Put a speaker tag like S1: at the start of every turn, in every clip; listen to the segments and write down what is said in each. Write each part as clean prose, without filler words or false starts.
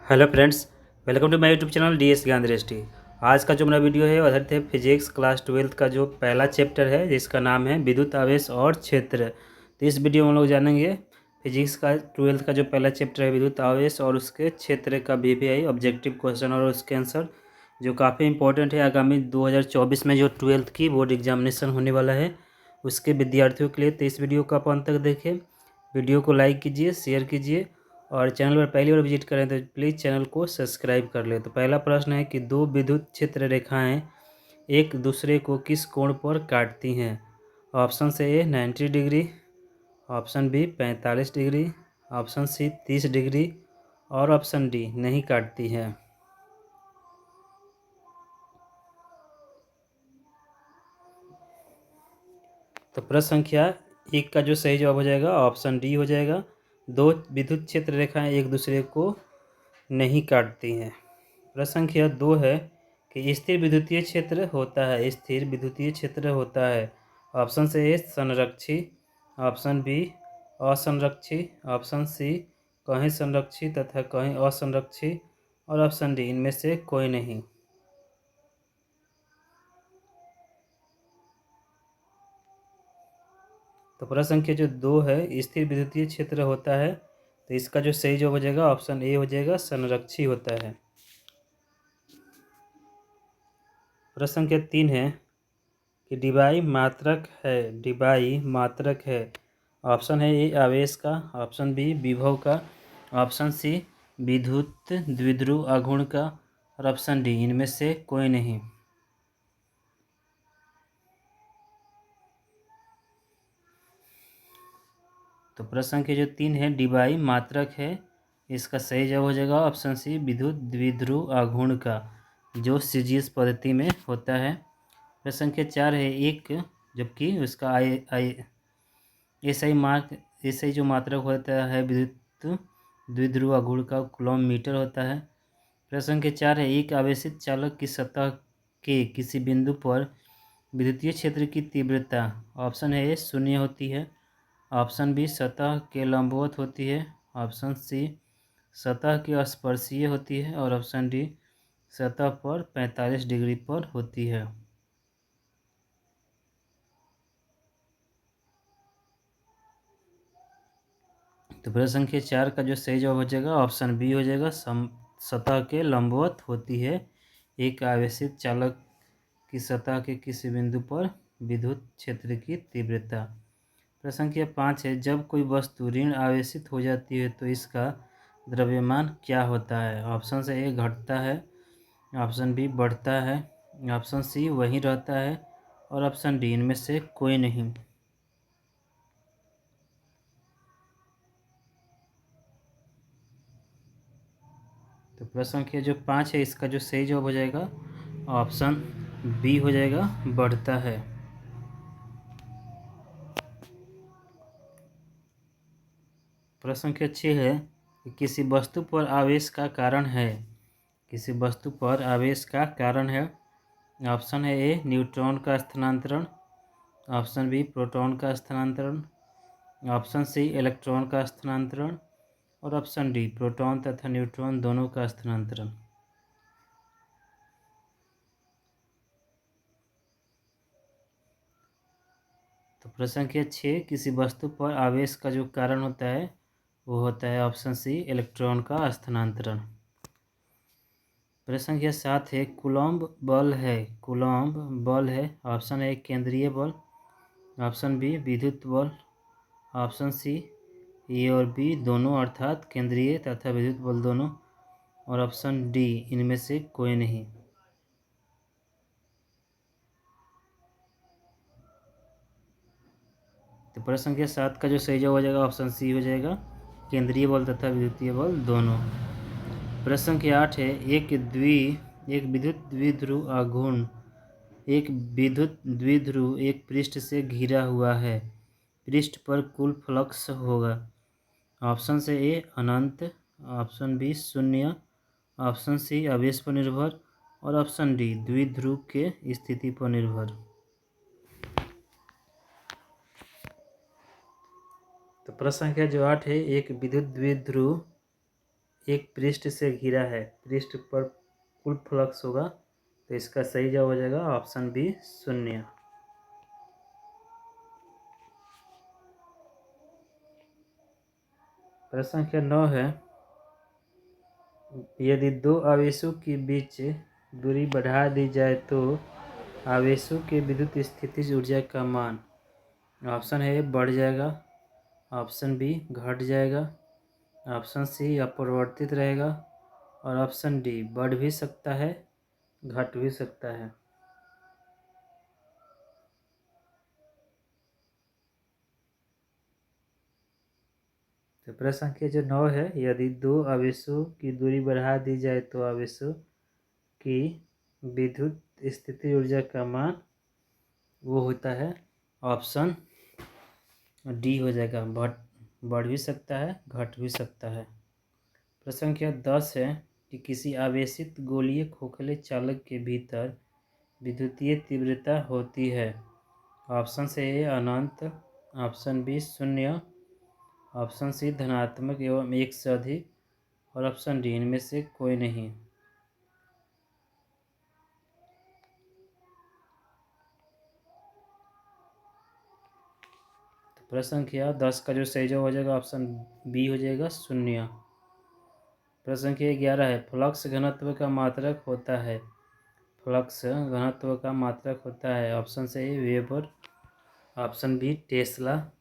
S1: Hello friends, welcome to my YouTube channel DS Gyan दृष्टि। आज का जो मेरा वीडियो है आधारित है फिजिक्स क्लास 12th का जो पहला चैप्टर है जिसका नाम है विद्युत आवेश और क्षेत्र। तो इस वीडियो में हम लोग जानेंगे फिजिक्स का 12th का जो पहला चैप्टर है विद्युत आवेश और उसके क्षेत्र का VVI ऑब्जेक्टिव क्वेश्चन और उसके आंसर जो काफ़ी इंपॉर्टेंट है आगामी 2024 में जो 12th की बोर्ड एग्जामिनेशन होने वाला है उसके विद्यार्थियों के लिए। तो इस वीडियो को आप अंत तक देखें, वीडियो को लाइक कीजिए, शेयर कीजिए और चैनल पर पहली बार विजिट करें तो प्लीज़ चैनल को सब्सक्राइब कर ले। तो पहला प्रश्न है कि दो विद्युत क्षेत्र रेखाएं एक दूसरे को किस कोण पर काटती हैं। ऑप्शन से A 90 degree, option B 45 degree, option C 30 degree और ऑप्शन डी नहीं काटती है। तो प्रश्न संख्या एक का जो सही जवाब हो जाएगा ऑप्शन डी हो जाएगा। दो विद्युत क्षेत्र रेखाएं एक दूसरे को नहीं काटती हैं। प्रश्न संख्या 2 है कि स्थिर विद्युतीय क्षेत्र होता है, स्थिर विद्युतीय क्षेत्र होता है। ऑप्शन से ए संरक्षी, ऑप्शन बी असंरक्षी, ऑप्शन सी कहीं संरक्षी तथा कहीं असंरक्षी और ऑप्शन डी इनमें से कोई नहीं। तो प्रश्न संख्या जो 2 है स्थिर विद्युतीय क्षेत्र होता है, तो इसका जो सही जवाब हो जाएगा ऑप्शन ए हो जाएगा, संरक्षी होता है। प्रश्न संख्या 3 है कि डिबाई मात्रक है, डिबाई मात्रक है। ऑप्शन है ए आवेश का, ऑप्शन बी विभव का, ऑप्शन सी विद्युत द्विध्रुव आघूर्ण का और ऑप्शन डी इनमें से कोई नहीं। तो प्रश्न संख्या जो 3 है डिबाई मात्रक है, इसका सही जवाब हो जाएगा ऑप्शन सी विद्युत द्विध्रुव आघूर्ण का, जो CGS पद्धति में होता है। प्रश्न संख्या 4 है एक, जबकि उसका आई SI जो मात्रक होता है विद्युत द्विध्रुव आघूर्ण का कूलॉम मीटर होता है। प्रश्न संख्या 4 है एक आवेशित चालक की सतह के किसी बिंदु पर विद्युतीय क्षेत्र की तीव्रता। ऑप्शन है ए शून्य होती है, ऑप्शन बी सतह के लंबवत होती है, ऑप्शन सी सतह के स्पर्शीय होती है और ऑप्शन डी सतह पर 45 डिग्री पर होती है। तो प्रश्न संख्या 4 का जो सही जवाब हो जाएगा ऑप्शन बी हो जाएगा, सतह के लंबवत होती है एक आवेशित चालक की सतह के किसी बिंदु पर विद्युत क्षेत्र की तीव्रता। प्रश्न संख्या 5 है जब कोई वस्तु ऋण आवेशित हो जाती है तो इसका द्रव्यमान क्या होता है। ऑप्शन से ए घटता है, ऑप्शन बी बढ़ता है, ऑप्शन सी वहीं रहता है और ऑप्शन डी इनमें से कोई नहीं। तो प्रश्न संख्या जो 5 है इसका जो सही जवाब हो जाएगा ऑप्शन बी हो जाएगा, बढ़ता है। प्रश्न संख्या 6 है कि किसी वस्तु पर आवेश का कारण है, किसी वस्तु पर आवेश का कारण है। ऑप्शन है ए न्यूट्रॉन का स्थानांतरण, ऑप्शन बी प्रोटॉन का स्थानांतरण, ऑप्शन सी इलेक्ट्रॉन का स्थानांतरण और ऑप्शन डी प्रोटॉन तथा न्यूट्रॉन दोनों का स्थानांतरण। तो प्रश्न संख्या 6 किसी वस्तु पर आवेश का जो कारण होता है वो होता है ऑप्शन सी इलेक्ट्रॉन का स्थानांतरण। प्रश्न संख्या 7 है कूलॉम्ब बल है, कूलॉम्ब बल है। ऑप्शन ए केंद्रीय बल, ऑप्शन बी विद्युत बल, ऑप्शन सी ए और बी दोनों अर्थात केंद्रीय तथा विद्युत बल दोनों और ऑप्शन डी इनमें से कोई नहीं। तो प्रश्न संख्या 7 का जो सही जवाब हो जाएगा ऑप्शन सी हो जाएगा, केंद्रीय बल तथा विद्युतीय बल दोनों। प्रश्न संख्या 8 है एक विद्युत द्विध्रुव आघूर्ण, एक विद्युत द्विध्रुव एक पृष्ठ से घिरा हुआ है, पृष्ठ पर कुल फ्लक्स होगा। ऑप्शन से ए अनंत, ऑप्शन बी शून्य, ऑप्शन सी आवेश पर निर्भर और ऑप्शन डी द्विध्रुव के स्थिति पर निर्भर। तो प्रश्न संख्या जो 8 है एक विद्युत द्विध्रुव एक पृष्ठ से घिरा है, पृष्ठ पर कुल फ्लक्स होगा, तो इसका सही जवाब हो जाएगा ऑप्शन बी 0। प्रश्न संख्या 9 है, यदि दो आवेशों के बीच दूरी बढ़ा दी जाए तो आवेशों के विद्युत स्थितिज ऊर्जा का मान, ऑप्शन ए बढ़ जाएगा, ऑप्शन बी घट जाएगा, ऑप्शन सी अपरिवर्तित रहेगा और ऑप्शन डी बढ़ भी सकता है घट भी सकता है। तो प्रश्न संख्या जो 9 है, यदि दो आवेशों की दूरी बढ़ा दी जाए तो आवेशों की विद्युत स्थिति ऊर्जा का मान वो होता है ऑप्शन डी हो जाएगा, बढ़ भी सकता है घट भी सकता है। प्रश्न संख्या 10 है कि किसी आवेशित गोलीय खोखले चालक के भीतर विद्युतीय तीव्रता होती है, ऑप्शन से ए अनंत, ऑप्शन बी 0, ऑप्शन सी धनात्मक एवं एक से अधिक और ऑप्शन डी इनमें से कोई नहीं। तो प्रश्न संख्या 10 का जो सही जवाब हो जाएगा ऑप्शन बी हो जाएगा 0। प्रश्न संख्या 11 है, फ्लक्स घनत्व का मात्रक होता है, फ्लक्स घनत्व का मात्रक होता है, ऑप्शन से A weber, option B tesla,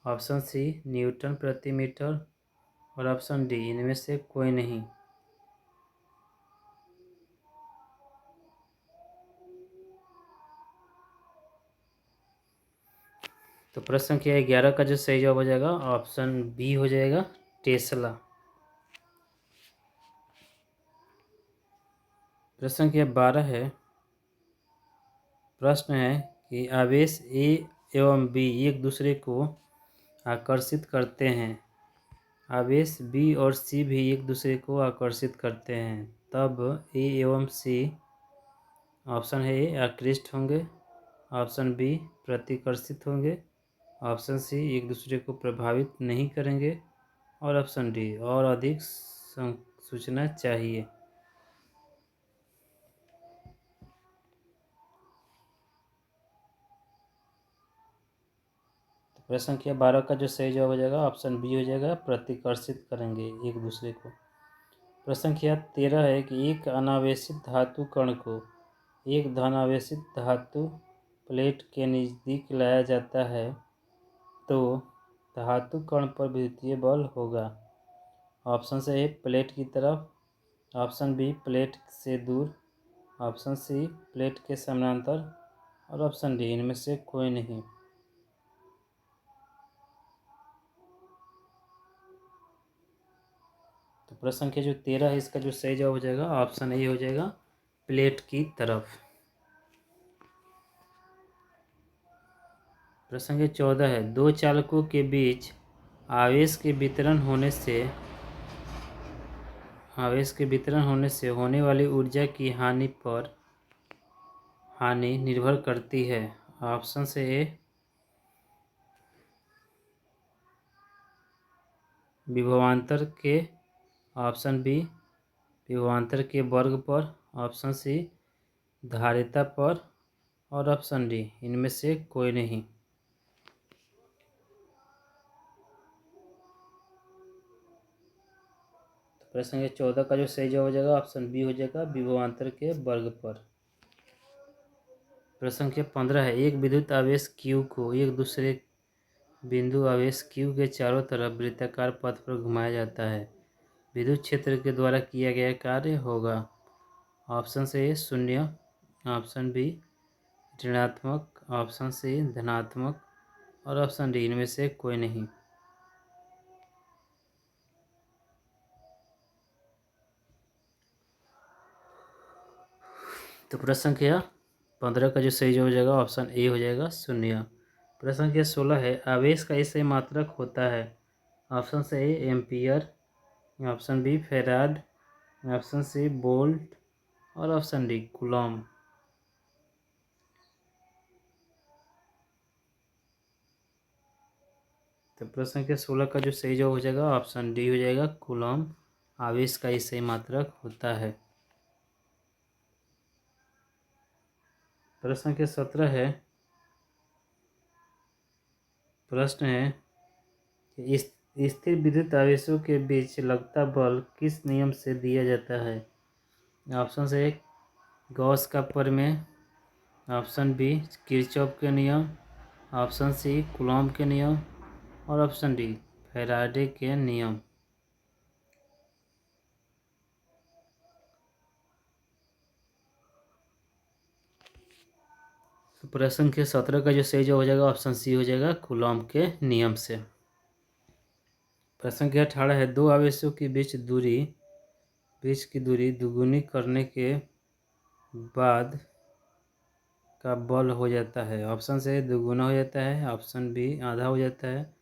S1: option C newton प्रति मीटर और ऑप्शन डी इनमें से कोई नहीं। तो प्रश्न संख्या 11 का जो सही जवाब हो जाएगा ऑप्शन बी हो जाएगा टेस्ला। प्रश्न संख्या 12 है, प्रश्न है कि आवेश ए एवं बी एक दूसरे को आकर्षित करते हैं, आवेश बी और सी भी एक दूसरे को आकर्षित करते हैं, तब ए एवं सी, ऑप्शन है ए आकृष्ट होंगे, ऑप्शन बी प्रतिकर्षित होंगे, ऑप्शन सी एक दूसरे को प्रभावित नहीं करेंगे और ऑप्शन डी और अधिक सूचना चाहिए। प्रश्न संख्या 12 का जो सही जवाब हो जाएगा ऑप्शन बी हो जाएगा प्रतिकर्षित करेंगे एक दूसरे को। प्रश्न संख्या 13 है कि एक अनावेशित धातु कण को एक धनावेशित धातु प्लेट के नज़दीक लाया जाता है तो धातु कण पर विद्युतीय बल होगा, ऑप्शन से ए प्लेट की तरफ, ऑप्शन बी प्लेट से दूर, ऑप्शन सी प्लेट के समानांतर और ऑप्शन डी इनमें से कोई नहीं। तो प्रश्न संख्या जो 13 है इसका जो सही जवाब हो जाएगा ऑप्शन ए हो जाएगा प्लेट की तरफ। प्रश्न संख्या 14 है, दो चालकों के बीच आवेश के वितरण होने से होने वाली ऊर्जा की हानि निर्भर करती है, ऑप्शन से ए विभवांतर के, ऑप्शन बी विभवांतर के वर्ग पर, ऑप्शन सी धारिता पर और ऑप्शन डी इनमें से कोई नहीं। तो प्रश्न संख्या 14 का जो सही जवाब हो जाएगा ऑप्शन बी हो जाएगा विभवांतर के वर्ग पर। प्रश्न संख्या 15 है, एक विद्युत आवेश Q को एक दूसरे बिंदु आवेश Q के चारों तरफ वृत्ताकार पथ पर घुमाया जाता है, विद्युत क्षेत्र के द्वारा किया गया कार्य होगा, ऑप्शन से ए 0, ऑप्शन बी ऋणात्मक, ऑप्शन सी धनात्मक और ऑप्शन डी इनमें से कोई नहीं। तो प्रश्न संख्या 15 का जो सही जवाब हो जाएगा ऑप्शन ए हो जाएगा 0। प्रश्न संख्या 16 है, आवेश का ऐसे मात्रक होता है, ऑप्शन से A ampere, option B farad, option C volt और ऑप्शन डी कूलॉम। तो प्रश्न संख्या 16 का जो सही जवाब हो जाएगा ऑप्शन डी हो जाएगा कूलॉम आवेश का ही सही मात्रक होता है। प्रश्न संख्या 17 है। प्रश्न है कि स्थिर विद्युत आवेशों के बीच लगता बल किस नियम से दिया जाता है। ऑप्शन ए गॉस का प्रमेय, ऑप्शन बी किरचॉफ के नियम, ऑप्शन सी कूलॉम के नियम और ऑप्शन डी फैराडे के नियम। तो प्रश्न संख्या 17 का जो सही जवाब हो जाएगा ऑप्शन सी हो जाएगा कूलॉम के नियम से। प्रश्न संख्या 18 है। दो आवेशों के बीच की दूरी दुगुनी करने के बाद का बल हो जाता है। ऑप्शन से दुगुना हो जाता है, ऑप्शन बी आधा हो जाता है,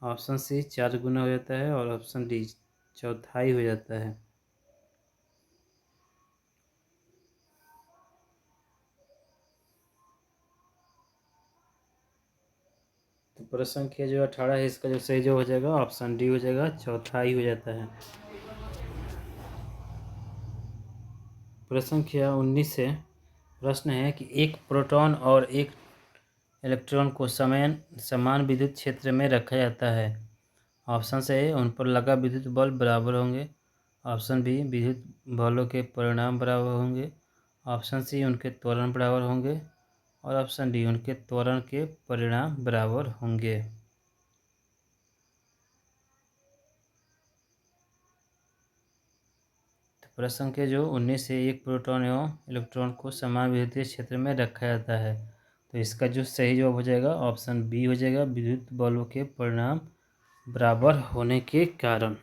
S1: ऑप्शन सी 4 गुना हो जाता है और ऑप्शन डी चौथाई हो जाता है। तो प्रश्न संख्या जो 18 है इसका जो सही जवाब हो जाएगा ऑप्शन डी हो जाएगा चौथाई हो जाता है। प्रश्न संख्या 19 है। प्रश्न है कि एक प्रोटॉन और एक इलेक्ट्रॉन को समान विद्युत क्षेत्र में रखा जाता है। ऑप्शन से उन पर लगा विद्युत बल बराबर होंगे, ऑप्शन बी विद्युत बलों के परिणाम बराबर होंगे, ऑप्शन सी उनके त्वरण बराबर होंगे और ऑप्शन डी उनके त्वरण के परिणाम बराबर होंगे। तो प्रश्न संख्या जो 19 से एक प्रोटॉन एवं इलेक्ट्रॉन को समान विद्युतीय क्षेत्र में रखा जाता है। तो इसका जो सही जवाब हो जाएगा ऑप्शन बी हो जाएगा विद्युत बलों के परिणाम बराबर होने के कारण।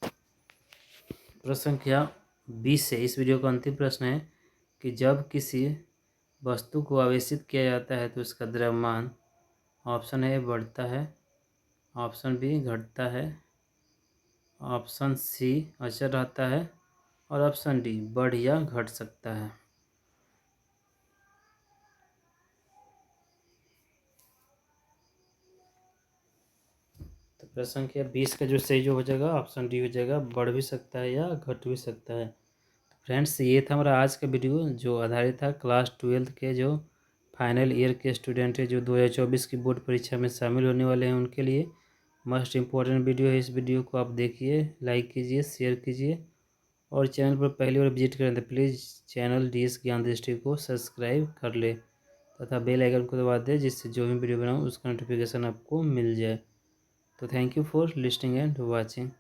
S1: प्रश्न संख्या 20 से इस वीडियो का अंतिम प्रश्न है कि जब किसी वस्तु को आवेशित किया जाता है तो उसका द्रव्यमान ऑप्शन ए बढ़ता है, ऑप्शन बी घटता है, ऑप्शन सी अचल रहता है और ऑप्शन डी बढ़ या घट सकता है। तो प्रश्न संख्या 20 का जो सही जो हो जाएगा ऑप्शन डी हो जाएगा बढ़ भी सकता है या घट भी सकता है। फ्रेंड्स ये था हमारा आज का वीडियो जो आधारित था क्लास 12 के जो फाइनल ईयर के स्टूडेंट है जो 2024 की बोर्ड परीक्षा में शामिल होने वाले हैं उनके लिए मस्ट इम्पॉर्टेंट वीडियो है। इस वीडियो को आप देखिए, लाइक कीजिए, शेयर कीजिए और चैनल पर पहली बार विजिट करें तो प्लीज़ चैनल DS ज्ञान दृष्टि को सब्सक्राइब कर ले तथा बेल आइकन को दबा दें जिससे जो भी वीडियो बनाऊँ उसका नोटिफिकेशन आपको मिल जाए। तो thank you for listening and watching.